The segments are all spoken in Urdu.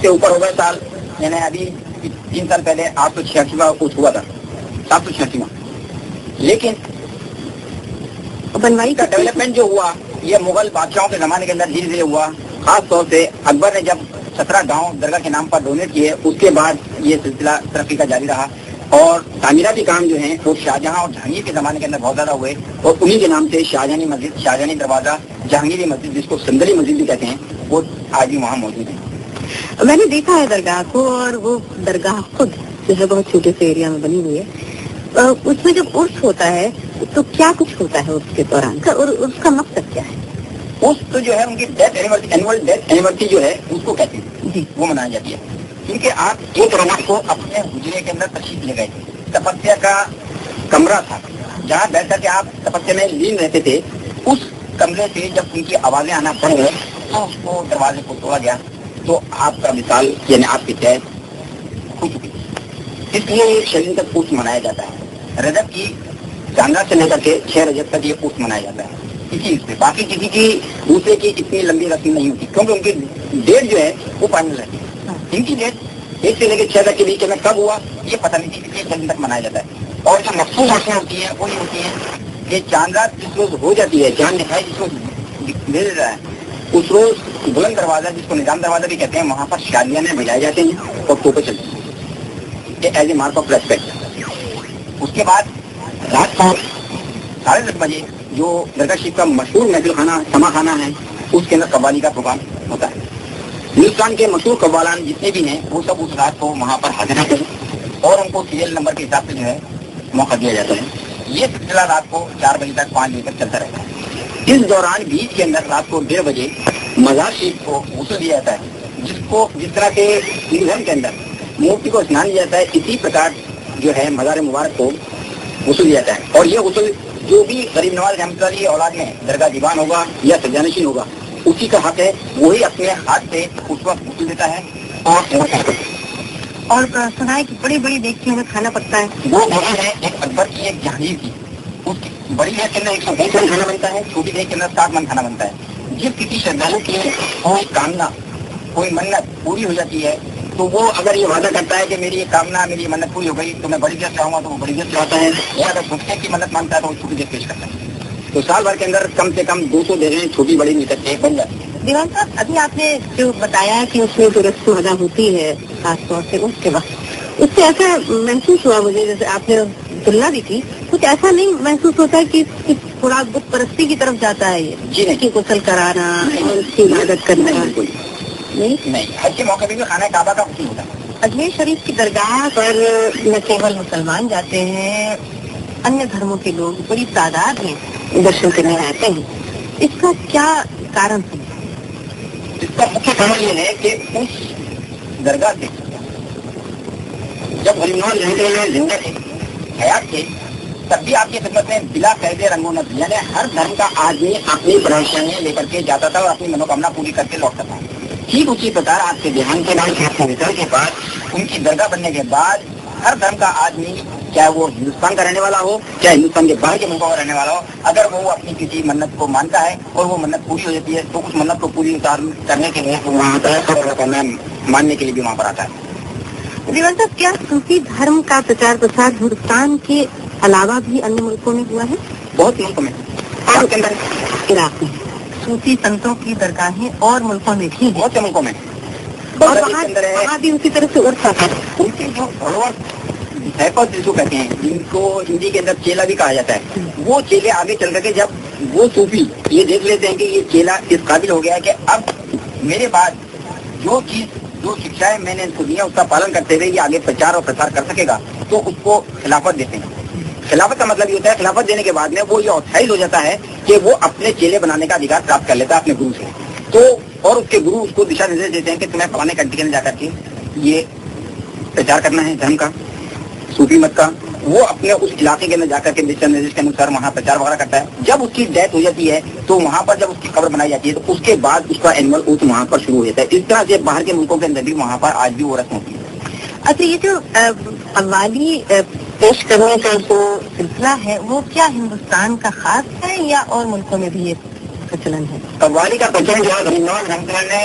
سے اوپر ہو گئے سال، یعنی ابھی 3 سال پہلے 886واں کچھ ہوا تھا، 786واں. لیکن بنوائی کا ڈیولپمنٹ جو ہوا یہ مغل بادشاہوں کے زمانے کے اندر دھیرے دھیرے ہوا. خاص طور سے اکبر نے جب 17 گاؤں درگاہ کے نام پر ڈونیٹ کیے، اس کے بعد یہ سلسلہ ترقی کا جاری رہا. اور تعمیراتی کام جو ہیں وہ شاہجہاں اور جہانگیر کے زمانے کے اندر بہت زیادہ ہوئے، اور انہی کے نام سے شاہجہانی مسجد، شاہجہانی دروازہ، جہانگیری مسجد جس کو سندلی مسجد بھی کہتے ہیں، وہ آج بھی وہاں موجود ہیں. میں نے دیکھا ہے درگاہ کو، اور وہ درگاہ خود جو ہے بہت چھوٹے سے ایریا میں بنی ہوئی ہے. اس میں جب عرس ہوتا ہے تو کیا کچھ ہوتا ہے عرس کے دوران، اور اس کا مقصد کیا ہے؟ اس تو جو ہے ان کی death anniversary, annual death anniversary جو ہے اس کو کہتے ہیں جی، وہ منائی جاتی ہے. کیونکہ آپ ایک رونق کو اپنے حجرے کے اندر تشریف لے گئے تھے، تپسیا کا کمرہ تھا جہاں بیٹھ کر کے آپ تپسیا میں لین رہتے تھے. اس کمرے سے جب ان کی آوازیں آنا پڑ گئے تو اس کو دروازے کو توڑا گیا، تو آپ کا مثال یعنی آپ کی ڈیتھ ہو چکی. اس لیے یہ شرین تک عرس منایا جاتا ہے. رجب کی چاندرا سے لے کر کے 6 رجب تک یہ عرس منایا جاتا ہے. اسی سے باقی کسی کی دوسرے کی اتنی لمبی رسم نہیں ہوتی، کیونکہ ان کی ڈیٹ جو ہے وہ فائنل رہتی ہے. ان کی ڈیٹ 1 سے لے کے 6 تک کے بیچ میں کب ہوا یہ پتہ نہیں تھی، اس لیے 6 دن تک منایا جاتا ہے. اور جو مخصوص رسمیں ہوتی ہیں وہ یہ ہوتی ہیں کہ چاند رات جس روز ہو جاتی ہے، چاند دکھائی جس روز دے رہا ہے، اس روز بلند دروازہ جس کو نظام دروازہ بھی کہتے ہیں، وہاں پر شادیاں بجائے جاتے ہیں اور توپے چلتے ہیں، یہ as a mark of respect. اس کے بعد رات کو 10:30 بجے جو درگاہ شریف کا مشہور محفل خانہ سما خانہ ہے، اس کے اندر قوالی کا پروگرام ہوتا ہے. ہندوستان کے مشہور قوالان جتنے بھی ہیں وہ سب اس رات کو وہاں پر حاضر رہتے ہیں، اور ان کو سیریل نمبر کے حساب سے جو ہے موقع دیا جاتا ہے. یہ سلسلہ رات کو 4 بجے تک 5 بجے تک چلتا رہتا ہے. اس دوران بیچ کے اندر رات کو 1:30 بجے مزار شریف کو غسل دیا جاتا ہے، جس طرح کے ہندو کے اندر مورتی کو اسنان دیا جاتا ہے، اسی پرکار جو ہے مزار مبارک کو غسل دیا جاتا ہے. اور یہ غسل جو بھی غریب نواز رحمۃ اللہ علیہ اولاد میں درگاہ دیوان ہوگا یا سجانشین ہوگا، اسی کا حق ہے، وہی اپنے ہاتھ سے اس وقت غسل دیتا ہے. اور سنا ہے کہ بڑی بڑی دیگچیوں میں کھانا پکتا ہے. وہ دیگ ہے ایک اکبر کی، ایک جہانگیر کی. اس کی بڑی دیگ کے اندر 120 من کھانا بنتا ہے، چھوٹی دیگ کے اندر 60 من کھانا بنتا ہے. جب کسی شردالو کی کوئی کامنا، کوئی منت پوری ہو جاتی ہے تو وہ اگر یہ وعدہ کرتا ہے کہ میری یہ کامنا، میری یہ منت پوری ہو گئی تو میں بڑی دیگ سے آؤں گا، تو وہ بڑی دیگ سے آتا ہے. یا اگر گھٹنے کی منت مانگتا ہے تو وہ چھوٹی دیگ پیش کرتا ہے. تو سال بھر کے اندر کم سے کم 200 دیگیں چھوٹی بڑی مل کے بن جاتی ہے. دیوان صاحب، ابھی آپ نے جو بتایا کہ اس میں جو رسم ادا ہوتی ہے خاص طور سے اس کے وقت، اس سے ایسا محسوس ہوا مجھے، جیسے آپ نے تلنا بھی کی، کچھ ایسا نہیں محسوس ہوتا ہے کہ تھوڑا بت پرستی کی طرف جاتا ہے یہ؟ جی نہیں، کی غسل کرانا اور اس کی عبادت کرنا نہیں. حج کے موقع پہ بھی خانہ کعبہ کا حکم ہوتا ہے. اجمیر شریف کی درگاہ پر نہ کیول مسلمان جاتے ہیں، انیہ دھرموں کے لوگ بڑی تعداد میں درشن کرنے آتے ہیں. اس کا کیا کارن ہے؟ اس کا مکھیہ کارن یہ ہے کہ اس درگاہ سے جب غریب نواز رحمۃ اللہ زندہ تھے، حیات تھے، تب بھی آپ کی خدمت میں بلا قید رنگ و نسل، یعنی ہر دھرم کا آدمی اپنی پریشانیاں لے کر کے جاتا تھا اور اپنی منوکامنا پوری کر کے لوٹتا تھا. ٹھیک اسی پرکار آپ کے دیہان کے نام کے بعد ان کی درگاہ بننے کے بعد ہر دھرم کا آدمی، چاہے وہ ہندوستان کا رہنے والا ہو چاہے ہندوستان کے باہر کے ملکوں کا رہنے والا ہو، اگر وہ اپنی کسی منت کو مانتا ہے اور وہ منت پوری ہو جاتی ہے تو اس منت کو پوری کرنے کے لیے وہ وہاں آتا ہے اور ماننے کے لیے بھی وہاں پر آتا ہے. دیوان صاحب، کیا صوفی دھرم کا پرچار پرسار ہندوستان کے علاوہ بھی انیہ ملکوں میں ہوا ہے؟ بہت ملکوں میں، اور کے اندر عراق میں صوفی سنتوں کی درگاہیں اور ملکوں میں بھی، بہت سے ملکوں میں. اور وہاں بھی اسی طرح سے عرف آتا ہے. ان کے جو فالوور جس کو کہتے ہیں، جن کو ہندی کے اندر چیلا بھی کہا جاتا ہے، وہ چیلے آگے چل کر کے جب وہ صوفی یہ دیکھ لیتے ہیں کہ یہ چیلا اس قابل ہو گیا ہے کہ اب میرے بعد جو شکشائیں میں نے ان کو دیا اس کا پالن کرتے ہوئے یہ آگے پرچار اور پرسار کر سکے گا، تو اس کو خلافت دیتے ہیں. خلافت کا مطلب یہ ہوتا ہے، خلافت دینے کے بعد میں وہ یہ آتھرائز ہو جاتا ہے کہ وہ اپنے چیلے بنانے کا ادھیکار پراپت کر لیتا ہے اپنے گرو سے. تو اور اس کے گرو اس کو دشا نردیش دیتے ہیں کہ تمہیں فلانے کنٹری کے اندر جا کر کے یہ پرچار کرنا ہے دھرم کا، صوفی مت کا. وہ اپنے اس علاقے کے اندر جا کر کے دشا نردیش کے انوسار وہاں پرچار وغیرہ کرتا ہے. جب اس کی ڈیتھ ہو جاتی ہے تو وہاں پر جب اس کی قبر بنائی جاتی ہے تو اس کے بعد اس کا اینول اوتھ وہاں پر شروع ہو جاتا ہے. اس طرح سے باہر کے ملکوں کے اندر بھی وہاں پر آج بھی وہ رسم ہوتی ہے. اچھا، یہ جو قوالی پیش کرنے کا جو سلسلہ ہے وہ کیا ہندوستان کا خاص ہے یا اور ملکوں میں بھی یہ پرچلن ہے؟ قوالی کا پرچلن جو ہے غریب نواز رحمۃ اللہ نے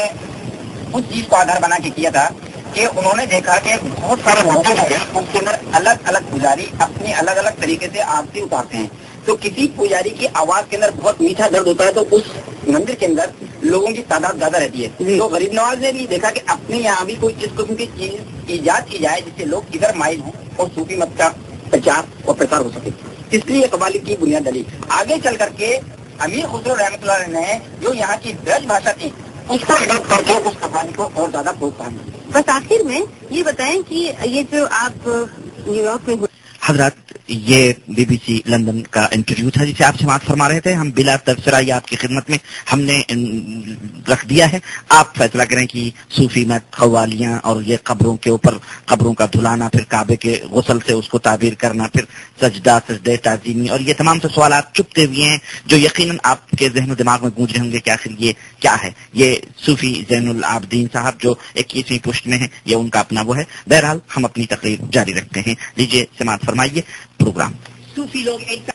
اس چیز کو آدھار بنا کے کیا تھا کہ انہوں نے دیکھا کہ بہت سارے مندر ہیں ان کے اندر الگ الگ پجاری اپنی الگ الگ طریقے سے آرتی اتارتے ہیں. تو کسی پجاری کی آواز کے اندر بہت میٹھا درد ہوتا ہے تو اس مندر کے اندر لوگوں کی تعداد زیادہ رہتی ہے. تو غریب نواز نے بھی دیکھا کہ اپنے یہاں بھی کوئی اس قسم کی چیز ایجاد کی جائے جس سے لوگ ادھر مائل ہوں اور صوفی مت کا پرچار اور پرسار ہو سکے. اس لیے قوالی کی بنیاد ڈلی. آگے چل کر کے امیر خسرو رحمۃ اللہ علیہ نے جو یہاں کی برج بھاشا تھی اس کو اڈاپٹ کر کے اس قوالی کو اور زیادہ پروتساہن دیا. بس آخر میں یہ بتائیں کہ یہ جو آپ نیو یارک میں حضرات یہ بی بی سی لندن کا انٹرویو تھا جسے آپ سماعت فرما رہے تھے. ہم بلا تبصرہ یہ آپ کی خدمت میں ہم نے رکھ دیا ہے. آپ فیصلہ کریں کہ صوفی مت قوالیاں اور یہ قبروں کے اوپر قبروں کا دھلانا پھر کعبے کے غسل سے اس کو تعبیر کرنا پھر سجدے تعظیمی اور یہ تمام سے سوالات چپتے ہوئے ہیں جو یقیناً آپ کے ذہن و دماغ میں گونج رہے ہوں گے کہ آخر یہ کیا ہے. یہ صوفی زین العابدین صاحب جو 21ویں پشت میں ہیں یہ ان کا اپنا وہ ہے. بہرحال ہم اپنی تقریر جاری رکھتے ہیں. لیجیے سماعت فرمائیے پروگرام. صوفی لوگ ایک